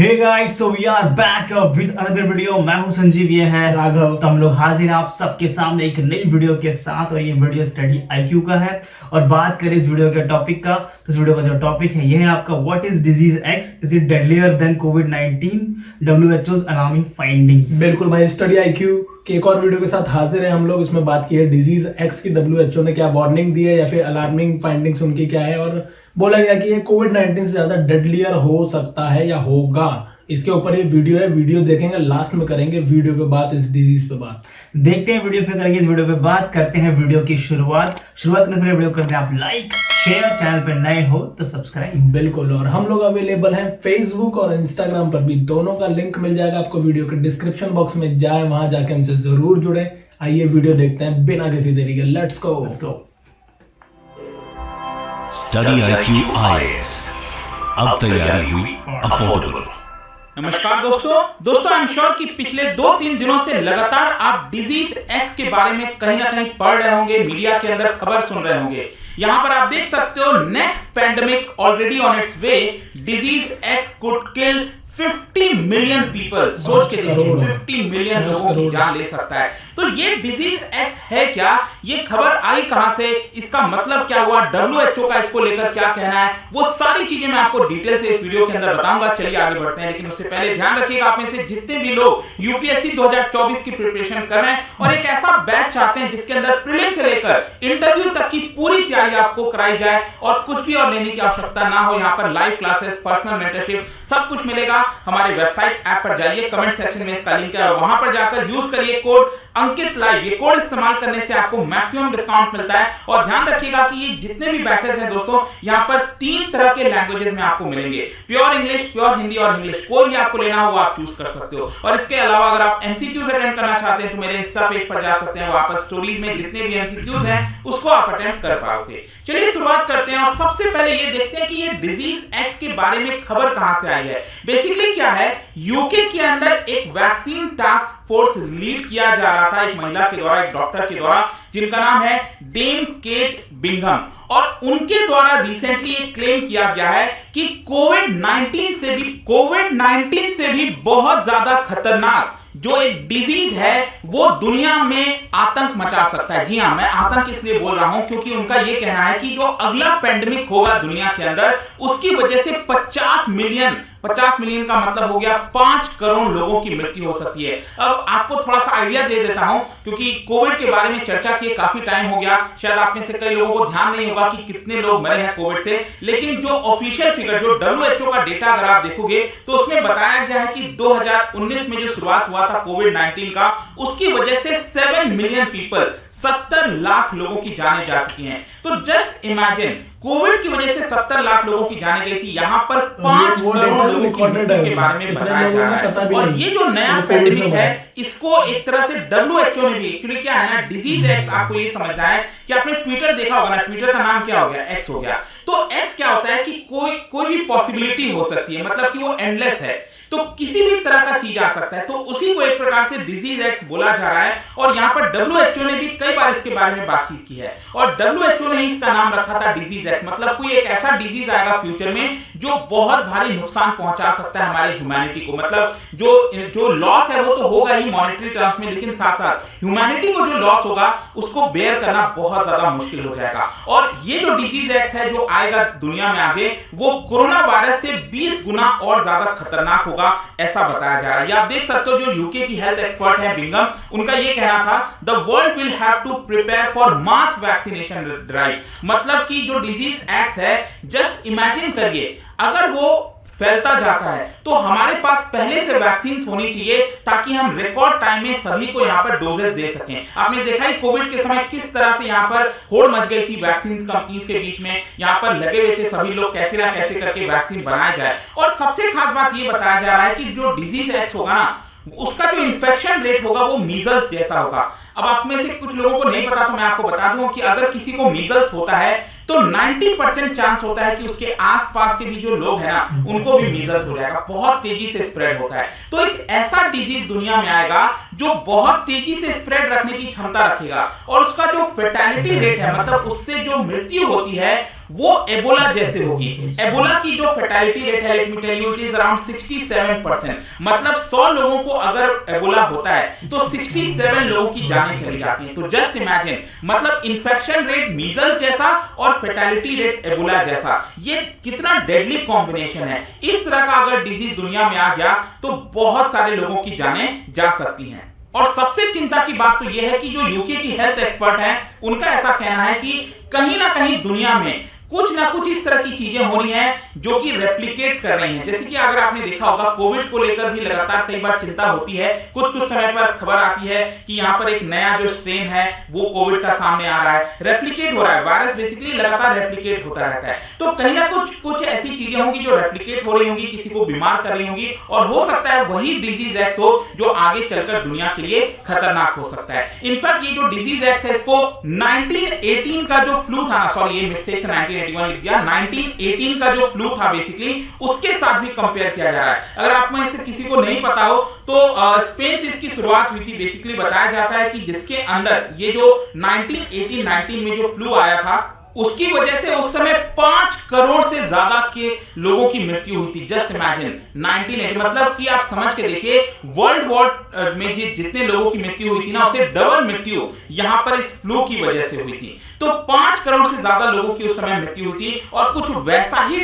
Hey guys, so we are back with another video. मैं हूं संजीव, ये है राघव। तो हम लोग हाजिर हैं आप सबके सामने एक नई वीडियो के साथ। और ये वीडियो स्टडी आईक्यू का है। और बात करें इस वीडियो के टॉपिक का, तो इस वीडियो का जो टॉपिक है ये है आपका what is disease X, is it deadlier than कोविड-19, WHO's अलार्मिंग फाइंडिंग्स। बिल्कुल भाई, स्टडी आईक्यू के एक और वीडियो के साथ हाजिर है हम लोग। इसमें बात की है डिजीज एक्स की WHO ने क्या वार्निंग दी है या फिर अलार्मिंग फाइंडिंग्स उनकी क्या है, और बोला गया कि ये कोविड-19 से ज्यादा डेडलियर हो सकता है या होगा। इसके ऊपर ये वीडियो है, वीडियो देखेंगे, लास्ट में करेंगे वीडियो पे बात, इस डिजीज पे बात। देखते हैं वीडियो पे, करेंगे इस वीडियो पे बात। करते हैं वीडियो की शुरुआत करने से पहले वीडियो करते हैं आप लाइक शेयर, चैनल पे नए हो तो सब्सक्राइब। बिल्कुल। और हम लोग अवेलेबल हैं फेसबुक और इंस्टाग्राम पर भी, दोनों का लिंक मिल जाएगा आपको वीडियो के डिस्क्रिप्शन बॉक्स में। जाए वहां जाके हमसे जरूर जुड़े। आइए वीडियो देखते हैं बिना किसी देरी के। Let's go. Study IQ IAS, अब तैयारी हुई अफोर्डेबल। नमस्कार दोस्तों, आई एम श्योर कि पिछले 2-3 दिनों से लगातार आप डिजीज एक्स के बारे में कहीं ना कहीं पढ़ रहे होंगे, मीडिया के अंदर खबर सुन रहे होंगे। यहां पर आप देख सकते हो, next pandemic already on it's way, disease x could kill 50 million people. सोच के देखिए, 50 मिलियन लोगों की जान ले सकता है। तो ये डिजीज एक्स है क्या, ये खबर आई कहां से, इसका मतलब क्या हुआ, WHO का इसको लेकर क्या कहना है, वो सारी चीजें मैं आपको डिटेल से इस वीडियो के अंदर बताऊंगा। चलिए आगे बढ़ते हैं, लेकिन उससे पहले ध्यान रखिएगा, आप में से जितने भी लोग यूपीएससी 2024 की प्रिपरेशन कर रहे हैं और एक ऐसा बैच चाहते हैं जिसके अंदर प्रीलिम से लेकर इंटरव्यू तक की पूरी तैयारी आपको कराई जाए और कुछ भी और लेने की आवश्यकता ना हो, यहां पर लाइव क्लासेस, पर्सनल मेंटरशिप सब कुछ मिलेगा। हमारे वेबसाइट ऐप पर जाइए, कमेंट सेक्शन में इसका लिंक है और वहां पर जाकर यूज करिए कोड अंकित लाइव। ये कोड इस्तेमाल करने से आपको मैक्सिमम डिस्काउंट मिलता है। और ध्यान रखिएगा कि ये जितने भी बैचेस हैं दोस्तों, यहां पर 3 तरह के लैंग्वेजेस में आपको मिलेंगे, प्योर इंग्लिश, प्योर हिंदी और इंग्लिश। कोई भी आपको लेना हो वो आप चूज कर सकते हो। और इसके अलावा अगर आप एमसीक्यूज अटेंड करना चाहते हैं तो मेरे इंस्टा पेज पर जा सकते हैं, वहां पर स्टोरीज में जितने भी एमसीक्यूज हैं उसको आप अटेंड कर पाओगे। चलिए शुरुआत करते हैं और सबसे पहले ये देखते हैं कि ये डिजीज एक्स के बारे में खबर कहां से आई है। बेसिकली क्या है, यूके के अंदर एक वैक्सीन टास्क फोर्स लीड किया जा रहा था एक महिला के द्वारा, एक डॉक्टर के द्वारा, जिनका नाम है डेम केट बिंघम। और उनके द्वारा रिसेंटली एक क्लेम किया गया है कि कोविड-19 से भी बहुत ज्यादा खतरनाक जो एक डिजीज है वो दुनिया में आतंक मचा सकता है। जी हां, मैं आतंक इसलिए बोल रहा हूं क्योंकि उनका यह कहना है कि जो अगला पेंडेमिक होगा दुनिया के अंदर, उसकी वजह से 50 मिलियन का मतलब हो गया 5 करोड़ लोगों की मृत्यु हो सकती है। अब आपको थोड़ा सा आइडिया दे देता हूं, क्योंकि कोविड के बारे में चर्चा किए काफी टाइम हो गया, शायद आप में से कई लोगों को ध्यान नहीं होगा कि कितने लोग मरे हैं कोविड से। लेकिन जो ऑफिशियल फिगर, जो WHO का डेटा अगर आप देखोगे तो उसमें बताया गया है कि 2019 में जो शुरुआत हुआ था कोविड-19 का, उसकी वजह से 7 मिलियन पीपल, 70 लाख लोगों की जानें जा चुकी हैं। तो जस्ट इमेजिन, कोविड की वजह से 70 लाख लोगों की जानें गई थी, यहां पर 5 करोड़ लोगों की मृत्यु के बारे में बताया जा रहा है। और ये जो नया पेंडेमिक है, इसको एक तरह से WHO ने भी, एक्चुअली क्या है ना, डिजीज एक्स, आपको ये समझना है कि आपने ट्विटर देखा होगा ना, ट्विटर का नाम क्या हो गया, एक्स हो गया। तो एक्स क्या होता है कि कोई भी पॉसिबिलिटी हो सकती है, मतलब कि वो एंडलेस है, तो किसी भी तरह का चीज आ सकता है। तो उसी को एक प्रकार से डिजीज एक्स बोला जा रहा है। और यहां पर WHO ने भी कई बार इसके बारे में बातचीत की है और WHO ने ही इसका नाम रखा था डिजीज एक्स। मतलब कोई एक ऐसा डिजीज आएगा फ्यूचर में जो बहुत भारी नुकसान पहुंचा सकता है हमारे ह्यूमैनिटी को। मतलब जो लॉस है वो तो होगा ही मॉनेटरी टर्म्स में, लेकिन साथ साथ ह्यूमैनिटी को जो लॉस होगा उसको बेयर करना बहुत ज्यादा मुश्किल हो जाएगा। और ये जो डिजीज एक्स है जो आएगा दुनिया में आगे, वो कोरोना वायरस से 20 गुना और ज्यादा खतरनाक होगा, ऐसा बताया जा रहा है। आप देख सकते हो, जो यूके की हेल्थ एक्सपर्ट है बिंघम, उनका ये कहना था, the world will have to prepare for mass vaccination drive. मतलब कि जो डिजीज एक्स है, जस्ट इमेजिन करिए, अगर वो फैलता जाता है तो हमारे पास पहले से वैक्सीन होनी चाहिए ताकि हम रिकॉर्ड टाइम में सभी को यहां पर डोजेस दे सकें। आपने देखा ही कोविड के समय किस तरह से यहां पर होड़ मच गई थी वैक्सीन कंपनीज के बीच में, यहां पर लगे हुए थे सभी लोग कैसे ना कैसे करके वैक्सीन बनाया जाए। और सबसे खास बात यह बताया जा रहा है कि जो डिजीज एक्स होगा ना, उसका जो इन्फेक्शन रेट होगा वो मीजल्स जैसा होगा। अब आप में से कुछ लोगों को नहीं पता तो मैं आपको बता दूं कि अगर किसी को मीजल्स होता है तो 90% चांस होता है कि उसके आसपास के भी जो लोग हैं ना, उनको भी मीजल्स हो जाएगा। बहुत तेजी से स्प्रेड होता है। तो एक ऐसा डिजीज दुनिया में आएगा जो बहुत तेजी से स्प्रेड रखने की क्षमता रखेगा और उसका जो फेटेलिटी रेट है, मतलब उससे जो मृत्यु होती है, वो एबोला जैसे होगी। एबोला की जो फैटेलिटी रेट है, let me tell you, it is around 67%। मतलब 100 लोगों को अगर एबोला होता है तो 67 लोगों की जानें चली जाती हैं। तो जस्ट इमेजिन, मतलब इन्फेक्शन रेट मीजल जैसा और फैटेलिटी रेट एबोला जैसा, ये कितना डेडली कॉम्बिनेशन है। इस तरह का अगर डिजीज दुनिया में आ गया तो बहुत सारे लोगों की जानें जा सकती हैं। और सबसे चिंता की बात तो यह है कि जो यूके की हेल्थ एक्सपर्ट हैं, उनका ऐसा कहना है कि कहीं ना कहीं दुनिया में कुछ ना कुछ इस तरह की चीजें हो रही हैं जो कि रेप्लिकेट कर रही हैं। जैसे कि अगर आपने देखा होगा, कोविड को लेकर भी लगातार कई बार चिंता होती है। कुछ समय पर खबर आती है कि यहां पर एक नया जो स्ट्रेन है वो कोविड का सामने आ रहा है, रेप्लिकेट हो रहा है। वायरस बेसिकली लगातार रेप्लिकेट होता रहता है। तो कहीं ना कुछ ऐसी चीजें होंगी जो रेप्लिकेट हो रही होंगी, किसी को बीमार कर रही होंगी, और हो सकता है वही डिजीज एक्स हो जो आगे चलकर दुनिया के लिए खतरनाक हो सकता है। इनफैक्ट ये जो डिजीज एक्स है, इसको 1918 का जो फ्लू था, सॉरी ये मिस्टेक से 1918 का जो फ्लू था बेसिकली, उसके साथ भी कंपेयर किया जा रहा है। अगर आप में से किसी को नहीं पता हो तो स्पेन से इसकी शुरुआत हुई थी। बेसिकली बताया जाता है कि जिसके अंदर ये जो 1918 में जो फ्लू आया था, उसकी वजह से उस समय 5 करोड़ से ज्यादा के लोगों की मृत्यु हुई थी। जस्ट इमेजिन 1980, मतलब कि आप समझ के देखिए, वर्ल्ड वॉर में जितने लोगों की मृत्यु हुई थी ना, उससे डबल मृत्यु यहां पर इस फ्लू की वजह से हुई थी। तो 5 करोड़ से ज्यादा लोगों की उस समय मृत्यु हुई थी। और कुछ वैसा ही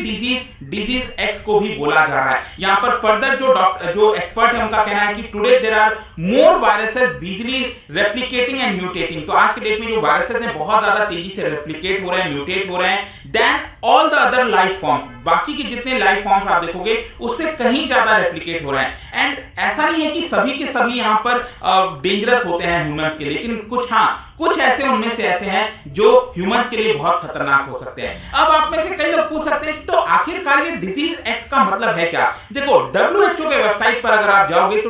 डिजीज एक्स को भी बोला जा रहा है। यहां पर फर्दर जो एक्सपर्ट है उनका कहना है कि today there are more viruses busily replicating and mutating. तो आज के डेट में जो वायरसेस हैं बहुत ज्यादा तेजी से रेप्लिकेट हो रहे हैं, म्यूटेट हो रहे हैं then all the other life forms. बाकी के जितने लाइफ फॉर्म्स आप देखोगे उससे कहीं ज्यादा रेप्लिकेट हो रहे हैं। एंड ऐसा नहीं है कि सभी के सभी यहां पर डेंजरस होते हैं ह्यूमंस के लिए, लेकिन कुछ ऐसे उनमें से ऐसे हैं जो ह्यूमंस के लिए बहुत खतरनाक हो सकते हैं। अब आप में से कई लोग पूछ सकते हैं तो आखिरकार ये डिजीज एक्स का मतलब है क्या? देखो, WHO के वेबसाइट पर अगर आप जाओगे तो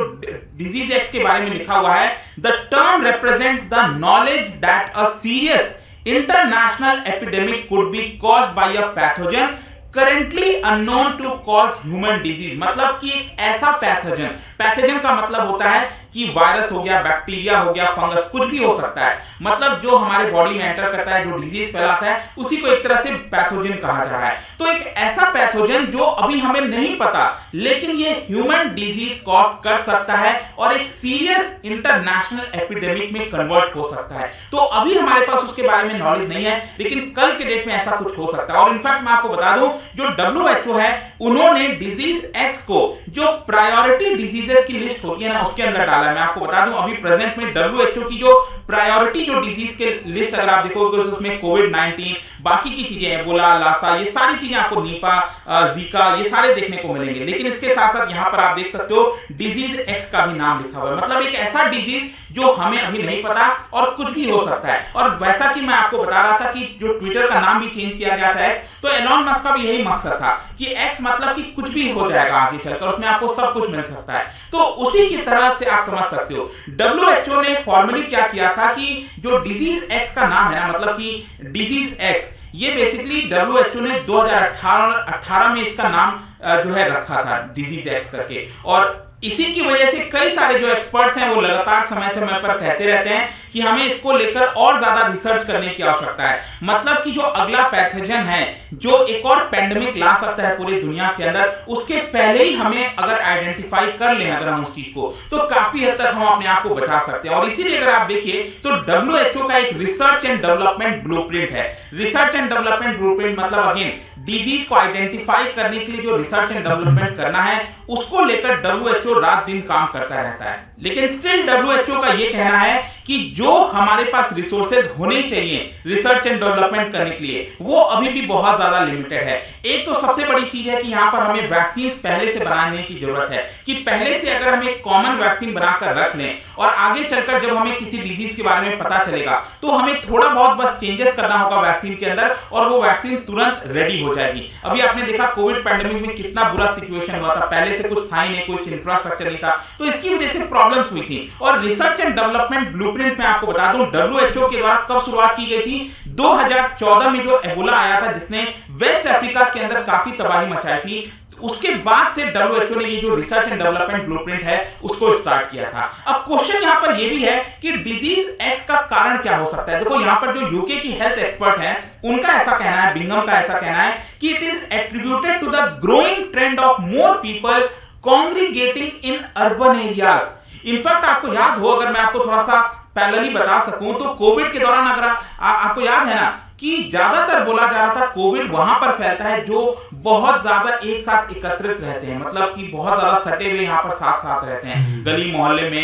डिजीज एक्स के बारे में लिखा हुआ है, the term represents the knowledge that a serious international epidemic could be caused by a pathogen currently unknown to cause human disease। मतलब कि एक ऐसा पैथोजन का मतलब होता है कि वायरस हो गया, बैक्टीरिया हो गया, फंगस, कुछ भी हो सकता है। मतलब जो हमारे बॉडी में एंटर करता है, जो डिजीज फैलाता है, उसी को एक तरह से पैथोजन कहा जा रहा है। तो एक ऐसा पैथोजन जो अभी हमें नहीं पता, लेकिन ये ह्यूमन डिजीज कॉज कर सकता है और एक सीरियस इंटरनेशनल एपिडेमिक में कन्वर्ट हो सकता है। तो अभी हमारे पास उसके बारे में नॉलेज नहीं है, लेकिन कल के डेट में ऐसा कुछ हो सकता है। और इनफैक्ट मैं आपको बता दूं, जो WHO है उन्होंने डिजीज एक्स को जो प्रायोरिटी डिजीजेस की लिस्ट होती है ना, उसके अंदर डाला। मैं आपको बता दूं, अभी प्रेजेंट में WHO की जो प्रायोरिटी जो डिजीज के लिस्ट अगर आप देखोगे तो उसमें कोविड-19, बाकी की चीजें, एबोला, लासा, ये सारी चीजें आपको, नीपा, जीका, ये सारे देखने को मिलेंगे। लेकिन इसके साथ साथ यहां पर आप देख सकते हो डिजीज एक्स का भी नाम लिखा हुआ है। मतलब एक ऐसा डिजीज जो हमें अभी नहीं पता और कुछ भी हो सकता है। और वैसा कि मैं आपको बता रहा था कि जो ट्विटर का नाम भी चेंज किया गया था एक्स, तो एलॉन मस्क का भी यही मकसद था कि एक्स मतलब कि कुछ भी हो जाएगा आगे चलकर, उसमें आपको सब कुछ मिल सकता है। तो उसी की तरह से आप समझ सकते हो WHO ने फॉर्मली क्या किया था कि जो डिजीज एक्स का नाम है ना, मतलब कि डिजीज एक्स, ये बेसिकली WHO ने 2018 में इसका नाम जो है रखा था डिजीज एक्स करके। और इसी की वजह से कई सारे जो एक्सपर्ट्स हैं वो लगातार समय समय पर कहते रहते हैं कि हमें इसको लेकर और ज्यादा रिसर्च करने की आवश्यकता है। मतलब कि जो अगला पैथोजन है जो एक और पेंडेमिक ला सकता है पूरी दुनिया के अंदर, उसके पहले ही हमें अगर आइडेंटिफाई कर लें अगर हम उस चीज को, तो काफी हद तक हम अपने आप को बचा सकते हैं। और इसीलिए अगर आप देखिए तो WHO का एक रिसर्च एंड डेवलपमेंट ब्लूप्रिंट है। रिसर्च एंड डेवलपमेंट ब्लूप्रिंट मतलब अगेन डिजीज को आइडेंटिफाई करने के लिए जो रिसर्च एंड डेवलपमेंट करना है, उसको लेकर WHO रात दिन काम करता रहता है। लेकिन स्टिल WHO का यह कहना है कि जो हमारे पास रिसोर्सेज होने चाहिए रिसर्च एंड डेवलपमेंट करने के लिए, वो अभी भी बहुत ज्यादा लिमिटेड है। एक तो सबसे बड़ी चीज है कि यहां पर हमें वैक्सीन पहले से बनाने की जरूरत है, कि पहले से अगर हम एक कॉमन वैक्सीन बनाकर रख लें और आगे चलकर जब हमें किसी डिजीज के बारे में पता चलेगा तो हमें थोड़ा बहुत बस चेंजेस करना होगा वैक्सीन के अंदर और वो वैक्सीन तुरंत रेडी हो जाएगी। अभी आपने देखा कोविड पैंडेमिक में कितना बुरा सिचुएशन हुआ था, पहले से कुछ था ही नहीं, कुछ इंफ्रास्ट्रक्चर नहीं था, तो इसकी वजह से प्रॉब्लम्स हुई थी। और रिसर्च एंड डेवलपमेंट ब्लूप्रिंट में आपको बता दूं WHO के द्वारा कब शुरुआत की गई थी, 2014 में जो एबोला आया था जिसने वेस्ट अफ्रीका के अंदर काफी तबाही मचाई थी, उसके बाद से WHO ने ये जो रिसर्च एंड डेवलपमेंट ब्लूप्रिंट है उसको स्टार्ट किया था। अब क्वेश्चन यहां पर ये भी है कि डिजीज एक्स का कारण क्या हो सकता है। देखो यहां पर जो यूके की हेल्थ एक्सपर्ट हैं उनका ऐसा कहना है, बिंगम का ऐसा कहना है कि it is attributed to the growing trend of more people congregating in urban areas. In fact आपको याद हो, अगर मैं आपको थोड़ा सा पैरेलली बता सकूं तो कोविड के दौरान अगर आपको याद है ना कि ज्यादातर बोला जा रहा था कोविड वहां पर फैलता है जो बहुत ज्यादा एक साथ एकत्रित रहते हैं, मतलब कि बहुत ज्यादा सटे हुए यहाँ पर साथ साथ रहते हैं गली मोहल्ले में।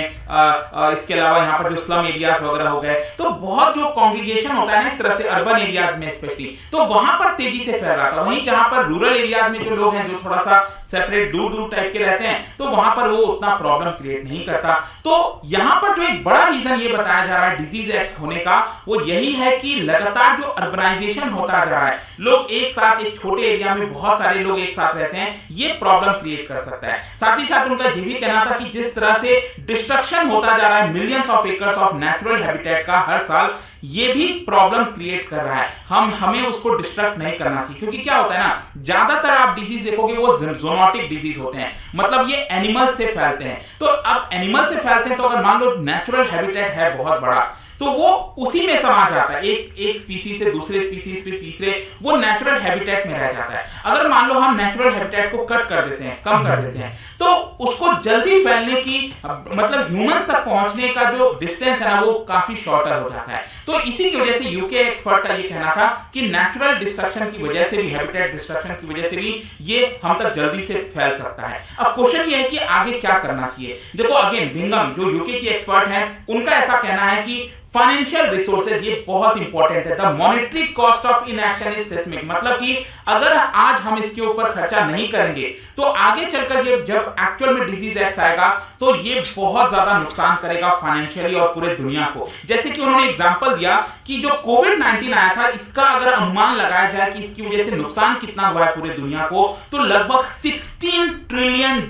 इसके अलावा यहाँ पर जो स्लम एरियाज वगैरह हो गए, तो बहुत जो कॉन्ग्रीगेशन होता है ना एक तरह से अर्बन एरियाज में स्पेशली, तो वहां पर तेजी से फैल रहा था। वहीं जहां पर रूरल एरियाज में जो लोग हैं जो थोड़ा सा सेपरेट दूर दूर टाइप के रहते हैं, तो वहां पर वो उतना प्रॉब्लम क्रिएट नहीं करता। तो यहां पर जो एक बड़ा रीजन ये बताया जा रहा है डिजीज एक्स होने का, वो यही है कि लगातार जो अर्बनाइजेशन होता जा रहा है, लोग एक साथ एक छोटे एरिया में बहुत सारे लोग एक साथ रहते हैं, ये प्रॉब्लम क्रिएट कर सकता है। साथ ही साथ उनका ये भी कहना था कि जिस तरह से डिस्ट्रक्शन होता जा रहा है millions of acres of natural habitat का हर साल, ये भी प्रॉब्लम क्रिएट कर रहा है। हमें उसको डिस्ट्रक्ट नहीं करना चाहिए, क्योंकि क्या होता है ना, ज्यादातर आप डिजीज देखोगे वो ज़ूनोटिक डिजीज होते हैं, मतलब ये एनिमल से फैलते हैं। तो अब एनिमल से फैलते हैं तो अगर मान लो नेचुरल हैबिटेट है बहुत बड़ा, तो वो उसी में समा जाता है, एक स्पीसीज से दूसरे स्पीसीज फिर तीसरे, वो नेचुरल हैबिटेट में रह जाता है। अगर मान लो हम नेचुरल हैबिटेट को कट कर देते हैं, कम कर देते हैं, तो उसको जल्दी फैलने की मतलब ह्यूमंस तक पहुंचने का जो डिस्टेंस है ना वो काफी शॉर्टर हो जाता है। तो इसी की वजह से यूके एक्सपर्ट का ये कहना था कि नेचुरल डिस्ट्रक्शन की वजह से भी, हैबिटेट डिस्ट्रक्शन की वजह से भी ये हम तक जल्दी से फैल सकता है। अब क्वेश्चन ये है कि आगे क्या करना चाहिए। देखो अगेन बिंगम जो यूके की एक्सपर्ट हैं, उनका ऐसा कहना है कि फाइनेंशियल रिसोर्सेज ये बहुत इंपॉर्टेंट है। The monetary cost of inaction is seismic, मतलब कि अगर आज हम इसके ऊपर खर्चा नहीं करेंगे तो आगे चलकर ये जब एक्चुअल में डिजीज एक्स आएगा तो ये बहुत ज्यादा नुकसान करेगा फाइनेंशियली और पूरे दुनिया को। जैसे कि उन्होंने एग्जांपल दिया कि जो कोविड-19 आया था, इसका अगर अनुमान लगाया जाए कि इसकी वजह से नुकसान कितना हुआ है पूरे दुनिया को, तो लगभग $16 ट्रिलियन।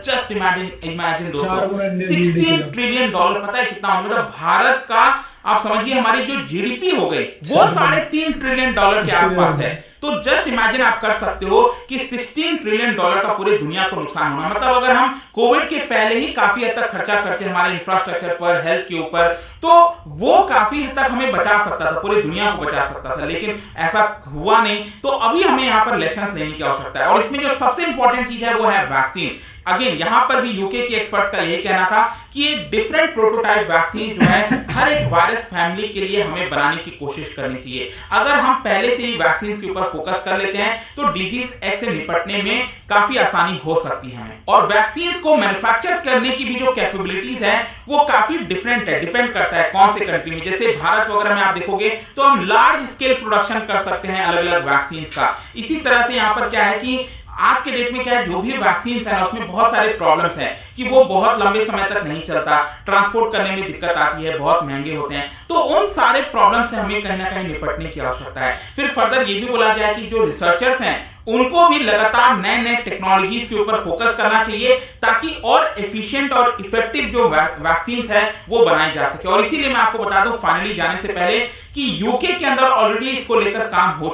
जस्ट इमेजिन दोस्तों, $16 ट्रिलियन, पता है कितना, मतलब भारत का आप समझिए हमारी जो जीडीपी हो गई वो $3.5 ट्रिलियन के आसपास है। तो जस्ट इमेजिन आप कर सकते हो कि $16 ट्रिलियन का पूरे दुनिया को नुकसान होना, मतलब अगर हम कोविड के पहले ही काफी हद तक खर्चा करते हैं हमारे इंफ्रास्ट्रक्चर पर, हेल्थ के ऊपर, तो वो काफी हद तक हमें बचा सकता था, पूरी दुनिया को बचा सकता था, लेकिन ऐसा हुआ नहीं। तो अभी हमें यहाँ पर लेसन्स लेने की आवश्यकता है, और इसमें जो सबसे इंपॉर्टेंट चीज है वो है वैक्सीन। अगेन यहां पर भी यूके के एक्सपर्ट्स का यही कहना था कि एक डिफरेंट प्रोटोटाइप वैक्सीन जो है हर एक वायरस फैमिली के लिए हमें बनाने की कोशिश करनी चाहिए। अगर हम पहले से ही वैक्सीन के ऊपर फोकस कर लेते हैं तो डिजीज एक्स से निपटने में काफी आसानी हो सकती है हमें। और वैक्सीन को मैन्युफैक्चर करने की भी जो कैपेबिलिटीज है वो काफी डिफरेंट है, डिपेंड करता है कौन से कंट्री में। जैसे भारत वगैरह में आप देखोगे तो हम लार्ज स्केल प्रोडक्शन कर सकते हैं अलग अलग वैक्सीन का। इसी तरह से यहाँ पर क्या है कि आज के डेट में क्या है, जो भी वैक्सीन है ना उसमें बहुत सारे प्रॉब्लम्स हैं कि वो बहुत लंबे समय तक नहीं चलता, ट्रांसपोर्ट करने में दिक्कत आती है, बहुत महंगे होते हैं। तो उन सारे प्रॉब्लम से हमें कहीं ना कहीं निपटने की आवश्यकता है। फिर फर्दर ये भी बोला गया है कि जो रिसर्चर्स हैं उनको भी लगातार नए नए टेक्नोलॉजीज के ऊपर फोकस करना चाहिए ताकि और एफिशिएंट और इफेक्टिव जो वैक्सीन है वो बनाई जा सके। और इसीलिए मैं आपको बता दूं फाइनली जाने से पहले कि यूके के अंदर ऑलरेडी इसको लेकर काम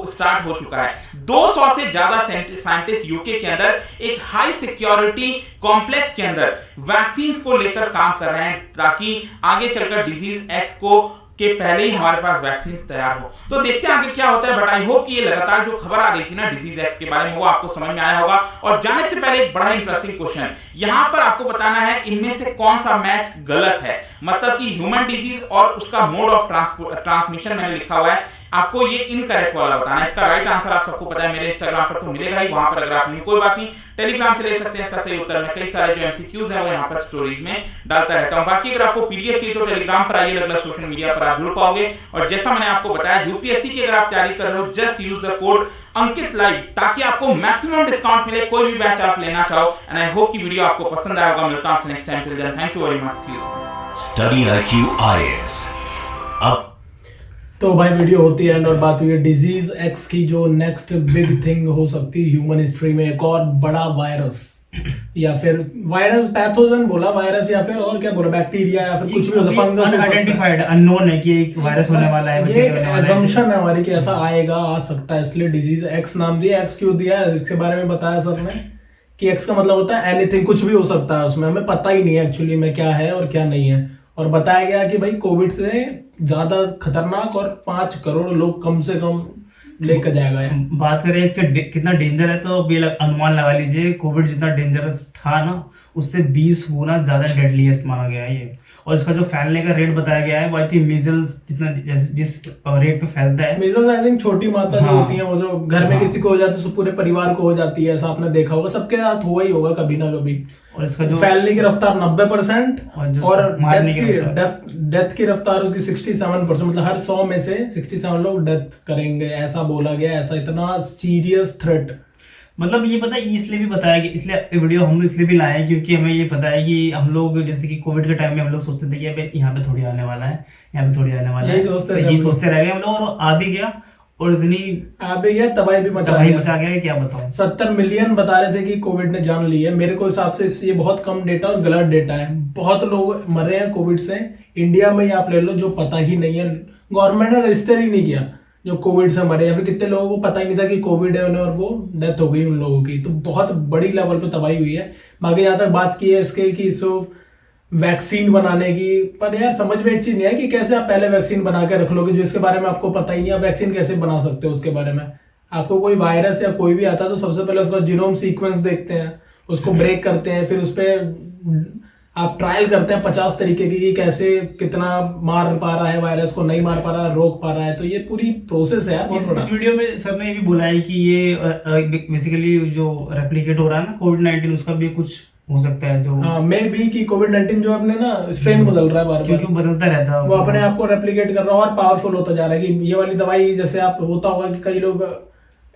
स्टार्ट हो चुका है। 200 से ज्यादा साइंटिस्ट यूके के अंदर एक हाई सिक्योरिटी कॉम्प्लेक्स के अंदर वैक्सीन को लेकर काम कर रहे हैं ताकि आगे चलकर डिजीज एक्स को के पहले ही हमारे पास वैक्सीन तैयार हो। तो देखते हैं आगे क्या होता है, बट आई होप कि ये लगातार जो खबर आ रही थी ना डिजीज एक्स के बारे में वो आपको समझ में आया होगा। और जाने से पहले एक बड़ा इंटरेस्टिंग क्वेश्चन, यहां पर आपको बताना है इनमें से कौन सा मैच गलत है, मतलब कि ह्यूमन डिजीज और उसका मोड ऑफ ट्रांसमिशन मैंने लिखा हुआ है, आपको ये इनकरेक्ट वाला बताना है। इसका राइट आंसर आप सबको पता है, मेरे इंस्टाग्राम पर तो मिलेगा ही, वहां पर अगर आप नहीं कोई बात नहीं टेलीग्राम से ले सकते हैं इसका सही उत्तर। में कई सारे जो एमसीक्यूज हैं वो यहाँ पर स्टोरीज में डालता रहता हूँ। बाकी अगर आपको पीडीएफ चाहिए तो टेलीग्राम पर आइए, अलग अलग सोशल मीडिया पर आप जुड़ पाओगे। और जैसा मैंने आपको बताया यूपीएससी की अगर आप तैयारी कर रहे हो just use the code Ankit live ताकि आपको मैक्सिमम डिस्काउंट मिले कोई भी बैच आप लेना चाहो। एंड आई होप कि वीडियो आपको पसंद आया होगा। मिलता हूं next time, till then thank you very much. Study IQ IAS। अब तो भाई वीडियो होती है एंड और बात हुई है डिजीज एक्स की, जो नेक्स्ट बिग थिंग हो सकती है ह्यूमन हिस्ट्री में, एक और बड़ा वायरस या फिर वायरस, पैथोजन बोला, वायरस या फिर और क्या बोला, बैक्टीरिया या फिर कुछ भी हो सकता है, फंगस हो सकता है। अनआइडेंटिफाइड, अननोन है कि एक वायरस होने वाला है, ये एक बैक्टीरिया होने वाला है। assumption है हमारी कि ऐसा आएगा, आ सकता है, इसलिए डिजीज एक्स नाम दिया। एक्स क्यों दिया है इसके बारे में बताया सर ने कि एक्स का मतलब होता है एनीथिंग, कुछ भी हो सकता है उसमें, हमें पता ही नहीं है एक्चुअली में क्या है और क्या नहीं है। और बताया गया कि भाई कोविड से ज्यादा खतरनाक और 5 करोड़ लोग कम से कम लेकर जाएगा ये। बात करें इसका कितना डेंजर है, तो अभी अनुमान लगा लीजिए कोविड जितना डेंजरस था ना, उससे 20 गुना ज्यादा डेडलीस्ट माना गया है ये। और इसका जो फैलने का रेट बताया गया है वो आई थिंक मीजल्स जितना जिस रेट पे फैलता है, मीजल्स आई थिंक छोटी माता जो हाँ, होती है, वो जो घर में किसी को हो जाती है तो पूरे परिवार को हो जाती है, ऐसा आपने देखा होगा, सबके साथ हुआ ही होगा कभी ना कभी। और इसका जो फैलने की रफ्तार 90% और मारने की डेथ की रफ्तार उसकी 67%, मतलब हर 100 में से 67 लोग डेथ करेंगे, ऐसा बोला गया। ऐसा इतना सीरियस थ्रेट, मतलब ये पता है इसलिए भी बताया गया, इसलिए ये वीडियो हम लोग इसलिए भी लाए हैं क्योंकि हमें ये पता है कि हम लोग जैसे कि कोविड के टाइम में हम लोग सोचते थे कि अबे यहाँ पे थोड़ी आने वाला है, यहाँ पे थोड़ी आने वाला है, यही सोचते रह गए हम लोग, और आ भी गया और इतनी आ भी गया, तबाही भी मचा गया, क्या बताऊं। 70 मिलियन बता रहे थे कि कोविड ने जान ली है। मेरे को हिसाब से ये बहुत कम डेटा और गलत डेटा है। बहुत लोग मरे हैं कोविड से इंडिया में, आप ले लो, जो पता ही नहीं है, गवर्नमेंट ने रजिस्टर ही नहीं किया जो कोविड से मरे, या फिर कितने लोगों को पता ही नहीं था कि कोविड है उन्हें और वो डेथ हो गई उन लोगों की। तो बहुत बड़ी लेवल पे तबाही हुई है। बाकी यहाँ तक बात की है इसके कि इसको वैक्सीन बनाने की, पर यार समझ में एक चीज नहीं है कि कैसे आप पहले वैक्सीन बना के रख लोगे जो इसके बारे में आपको पता ही नहीं है, आप वैक्सीन कैसे बना सकते हो उसके बारे में। आपको कोई वायरस या कोई भी आता है तो सबसे पहले उसका जीनोम सीक्वेंस देखते हैं, उसको ब्रेक करते हैं, फिर उस पर आप ट्रायल करते हैं 50 तरीके की, कैसे कितना मार पा रहा है वायरस को, नहीं मार पा रहा है, रोक पा रहा है। तो ये पूरी प्रोसेस है बहुत बड़ा। इस वीडियो में सर ने ये भी बोला है कि ये बेसिकली जो रेप्लिकेट हो रहा है ना कोविड-19, उसका भी कुछ हो सकता है, जो हाँ मे बी कि कोविड-19 जो अपने ना स्ट्रेन बदल रहा है बार बार, क्योंकि वो बदलता रहता है, वो अपने आप को रेप्लिकेट कर रहा है और पावरफुल होता जा रहा है। कि ये वाली दवाई जैसे आप होता होगा कि कई लोग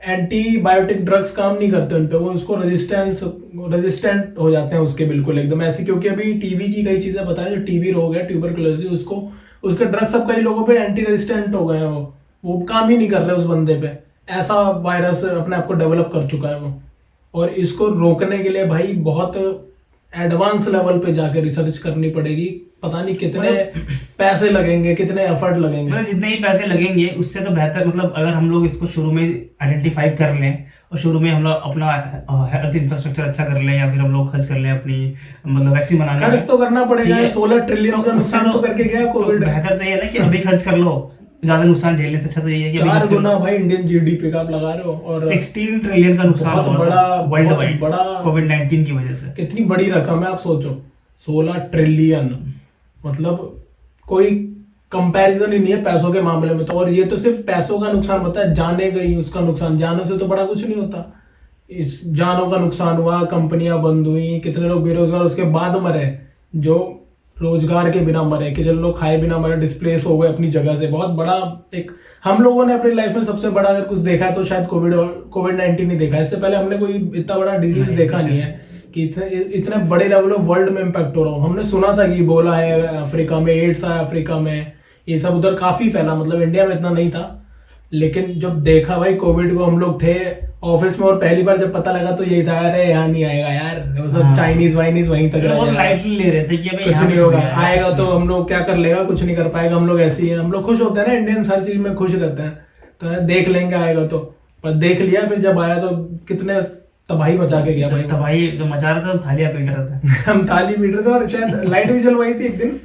एंटीबायोटिक ड्रग्स काम नहीं करते उन पे, वो उसको रेजिस्टेंट हो जाते हैं उसके बिल्कुल एकदम ऐसे। क्योंकि अभी टीबी की कई चीजें बताएं, जो टीबी रोग है, ट्यूबरकुलोसिस, उसको उसके ड्रग्स सब कई लोगों पे एंटी रेजिस्टेंट हो गए हैं, वो काम ही नहीं कर रहे उस बंदे पे। ऐसा वायरस अपने आप को डेवलप कर चुका है वो। और इसको रोकने के लिए भाई बहुत एडवांस लेवल पे जाके रिसर्च करनी पड़ेगी, पता नहीं कितने पैसे लगेंगे, कितने एफर्ट लगेंगे। मतलब जितने ही पैसे लगेंगे उससे तो बेहतर, मतलब अगर हम लोग इसको शुरू में आइडेंटिफाई कर लें और शुरू में हम लोग अपना हेल्थ इंफ्रास्ट्रक्चर अच्छा कर लें, या फिर हम लोग खर्च कर लें अपनी मतलब वैक्सीन बनाने में, खर्च तो करना पड़ेगा। 16 ट्रिलियन का नुकसान तो करके गया कोविड। बेहतर तो ये है ना कि अभी खर्च कर लो, ज्यादा नुकसान झेलने से अच्छा तो ये है कि 4 गुना भाई इंडियन जीडीपी का आप लगा रहे हो, और 16 ट्रिलियन का नुकसान बहुत बड़ा वर्ल्ड वाइड बड़ा कोविड-19 की वजह से। कितनी बड़ी रकम है आप सोचो, 16 ट्रिलियन, मतलब कोई कंपैरिजन ही नहीं है पैसों के मामले में तो। और ये तो सिर्फ पैसों का नुकसान होता है, जाने गई उसका नुकसान, जानों से तो बड़ा कुछ नहीं होता। इस जानों का नुकसान हुआ, कंपनियां बंद हुई, कितने लोग बेरोजगार उसके बाद मरे, जो रोजगार के बिना मरे, कि जिन लोग खाए बिना मरे, डिस्प्लेस हो गए अपनी जगह से। बहुत बड़ा एक हम लोगों ने अपनी लाइफ में सबसे बड़ा अगर कुछ देखा है तो शायद कोविड-19 ही देखा है। इससे पहले हमने कोई इतना बड़ा डिजीज देखा नहीं है कि इतने बड़े लेवल ऑफ वर्ल्ड में इम्पैक्ट हो रहा हो। हमने सुना था कि इबोला है अफ्रीका में, एड्स है अफ्रीका में, ये सब उधर काफी फैला, मतलब इंडिया में इतना नहीं था। लेकिन जब देखा भाई कोविड को, हम लोग थे ऑफिस में और पहली बार जब पता लगा तो यही था, अरे यहाँ नहीं आएगा यार, वो सब चाइनीज वाइनीज वहीं तक बहुत लाइटली ले रहे थे कि भाई कुछ नहीं होगा, आएगा तो हम लोग क्या कर लेगा, कुछ नहीं कर पाएगा। हम लोग ऐसे ही हैं, हम लोग खुश होते हैं ना, इंडियंस हर चीज में खुश रहते हैं, तो देख लेंगे आएगा तो। पर देख लिया, फिर जब आया तो कितने तबाही मचा के गया भाई। तबाही जो मचा रहा था तो थालियां पीट रहा था हम थाली पीट रहे थे, और शायद लाइट भी जलवाई थी एक दिन,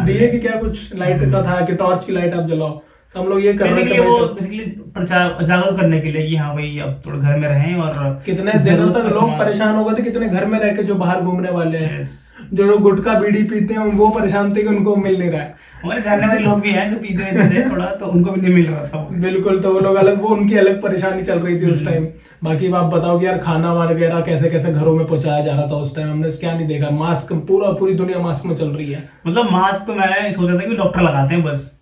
दिए कि क्या कुछ लाइट का था कि टॉर्च की लाइट आप जलाओ, तो हम लोग ये कर रहे थे बेसिकली जागरूक करने के लिए कि हाँ भाई अब थोड़ा घर में रहें। और कितने दिनों तक लोग परेशान हो गए थे, कितने घर में रह के जो बाहर घूमने वाले हैं, जो लोग गुटखा बीड़ी पीते हैं वो परेशान थे कि उनको मिल नहीं रहा है। हमारे जानने वाले लोग भी हैं जो पीते रहते थे थोड़ा, तो उनको भी नहीं मिल रहा था बिल्कुल, तो वो लोग अलग, वो उनकी अलग परेशानी चल रही थी उस टाइम। बाकी आप बताओ कि यार खाना वगैरह कैसे कैसे घरों में पहुंचाया जा रहा था उस टाइम, हमने क्या नहीं देखा। मास्क, पूरी दुनिया मास्क में चल रही है। मतलब मास्क तो मैंने सोचा था कि डॉक्टर लगाते हैं बस,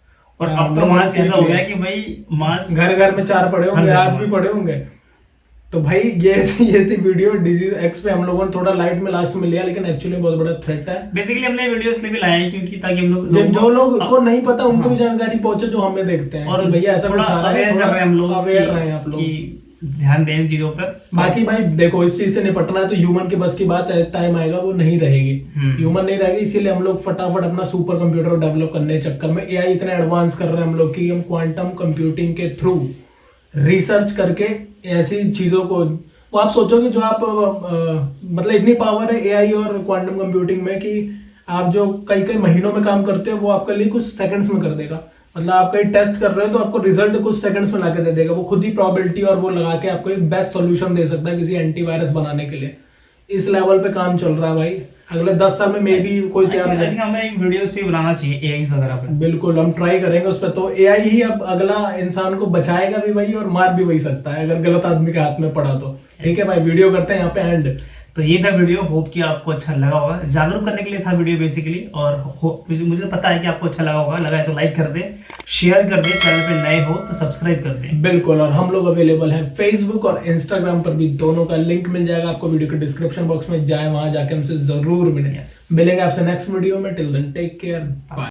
और अब तो मास्क ऐसा हो गया कि भाई मास्क घर घर में 4 पड़े होंगे, आज भी पड़े होंगे। तो भाई ये थी वीडियो डिजीज एक्स पे। हम लोगों ने थोड़ा लाइट में लास्ट में लिया, लेकिन एक्चुअली बहुत बड़ा थ्रेट है। बेसिकली हमने वीडियो इसलिए भी लाए हैं क्योंकि ताकि हम लोग जो लोग को नहीं पता उनको भी जानकारी पहुंचे, जो हमें देखते हैं, और भैया ऐसा कुछ आ रहा है, अवेयर कर रहे हैं हम लोग, अवेयर रहे हैं आप लोग कि ध्यान दें इन चीजों पर। बाकी भाई देखो, इस चीज से निपटना है तो ह्यूमन के बस की बात है, टाइम आएगा वो नहीं रहेगी, ह्यूमन नहीं रहेगी। इसीलिए हम लोग फटाफट अपना सुपर कंप्यूटर डेवलप करने के चक्कर में एआई इतने एडवांस कर रहे हैं हम लोग कि हम क्वांटम कंप्यूटिंग के थ्रू रिसर्च करके ऐसी चीजों को, वो आप सोचोगे जो आप मतलब इतनी पावर है एआई और क्वांटम कंप्यूटिंग में कि आप जो कई कई महीनों में काम करते हो वो आपके लिए कुछ सेकंड्स में कर देगा। मतलब आप कहीं टेस्ट कर रहे हो तो आपको रिजल्ट कुछ सेकंड्स में लाके दे देगा, वो खुद ही प्रोबेबिलिटी और वो लगा के आपको एक बेस्ट सॉल्यूशन दे सकता है किसी एंटीवायरस बनाने के लिए। इस लेवल पे काम चल रहा है भाई, अगले 10 साल में मे बी कोई तैयार हो जाए। हमें एक वीडियोस भी बनाना चाहिए एआई वगैरह पे। बिल्कुल, हम ट्राई करेंगे उस पर। तो एआई ही अब अगला इंसान को बचाएगा भी वही और मार भी वही सकता है अगर गलत आदमी के हाथ में पड़ा तो। ठीक है भाई, वीडियो करते हैं यहाँ पे एंड। तो ये था वीडियो, होप कि आपको अच्छा लगा होगा, जागरूक करने के लिए था वीडियो बेसिकली। और मुझे पता है कि आपको अच्छा लगा होगा, लगा है तो लाइक कर दें, शेयर कर दें, चैनल पे नए हो तो सब्सक्राइब कर दें। बिल्कुल, और हम लोग अवेलेबल हैं फेसबुक और इंस्टाग्राम पर भी, दोनों का लिंक मिल जाएगा आपको वीडियो के डिस्क्रिप्शन बॉक्स में, जाए वहां जाके हमसे जरूर मिलें। मिलेंगे आपसे नेक्स्ट वीडियो में। Till then take care, bye.